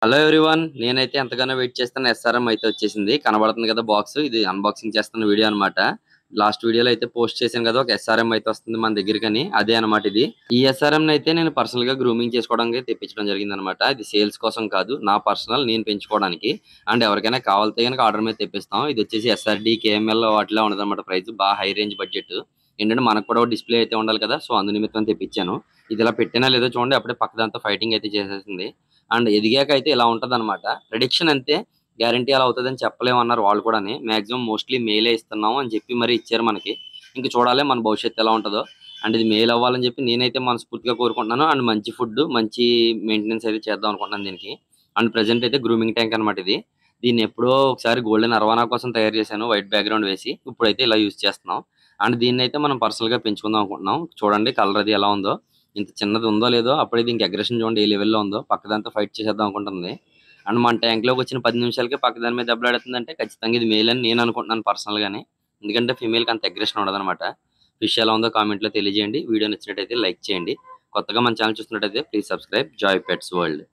Hello everyone. నేనైతే ఎంతగానో wait చేస్తున్న ఎస్ఆర్ఎం అయితే వచ్చేసింది. కనబడుతుంది కదా బాక్స్. ఇది అన్బాక్సింగ్ చేస్తున్న వీడియో అన్నమాట. లాస్ట్ వీడియోలో అయితే పోస్ట్ చేశాను కదా, ఒక ఎస్ఆర్ఎం అయితే వస్తుంది మన దగ్గరికని. అదే అన్నమాట ఇది. ఈ ఎస్ఆర్ఎం అయితే నేను పర్సనల్ గా గ్రూమింగ్ చేసుకోవడానికి తెప్పించడం జరిగిందన్నమాట. ఇది సేల్స్ కోసం కాదు, నా పర్సనల్ నేను పెంచుకోవడానికి. అండ్ ఎవరికైనా కావాలితే కనుక ఆర్డర్ మీద తెప్పిస్తాం. ఇది వచ్చేసి ఎస్ఆర్డి కేఎంఎల్ వాటిలో ఉండదన్నమాట. ప్రైస్ బాగా హై రేంజ్ బడ్జెట్. ఏంటంటే మనకు కూడా డిస్ప్లే అయితే ఉండాలి కదా, సో అందు నిమిత్తం తెప్పించాను. ఇది ఇలా పెట్టినా లేదో చూడండి, అప్పుడే పక్కదంతా ఫైటింగ్ అయితే చేసేసింది. అండ్ ఎదిగాక అయితే ఇలా ఉంటదన్నమాట. ప్రెడిక్షన్ అంతే, గ్యారంటీ అలా అవుతుందని చెప్పలేమన్నారు వాళ్ళు కూడా. మాక్సిమం మోస్ట్లీ మెయిలే ఇస్తున్నాము అని చెప్పి మరి ఇచ్చారు మనకి. ఇంక చూడాలి మన భవిష్యత్తు ఎలా ఉంటుందో. అండ్ ఇది మెయిల్ అవ్వాలని చెప్పి నేనైతే మనస్ఫూర్తిగా కోరుకుంటున్నాను. అండ్ మంచి ఫుడ్, మంచి మెయింటెనెన్స్ అయితే చేద్దాం అనుకుంటున్నాను దీనికి. అండ్ ప్రెసెంట్ అయితే గ్రూమింగ్ ట్యాంక్ అనమాట ఇది. దీన్ని ఎప్పుడో ఒకసారి గోల్డెన్ అరవానా కోసం తయారు చేశాను, వైట్ బ్యాక్గ్రౌండ్ వేసి. ఇప్పుడైతే ఇలా యూజ్ చేస్తున్నాం. అండ్ దీన్ని అయితే మనం పర్సనల్ గా పెంచుకుందాం అనుకుంటున్నాం. చూడండి కలర్ అది ఎలా ఉందో. ఇంత చిన్నది ఉందో లేదో, అప్పుడే దీనికి అగ్రెషన్ చూడండి ఏ లెవెల్లో ఉందో. పక్కదంతా ఫైట్ చేసేద్దాం అనుకుంటుంది. అండ్ మన ట్యాంక్ లోకి వచ్చిన 10 నిమిషాలకే పక్క దాని మీద దెబ్బలాడుతుందంటే ఖచ్చితంగా ఇది మేల్ అని నేను అనుకుంటున్నాను పర్సనల్ గానే. ఎందుకంటే ఫీమేల్ కి అంత అగ్రెషన్ ఉండదన్నమాట. ఫిష్ ఎలా ఉందో కామెంట్ లో తెలియజేయండి. వీడియో నచ్చినట్టయితే లైక్ చేయండి. కొత్తగా మన ఛానల్ చూస్తున్నట్టయితే please subscribe Joy pets world.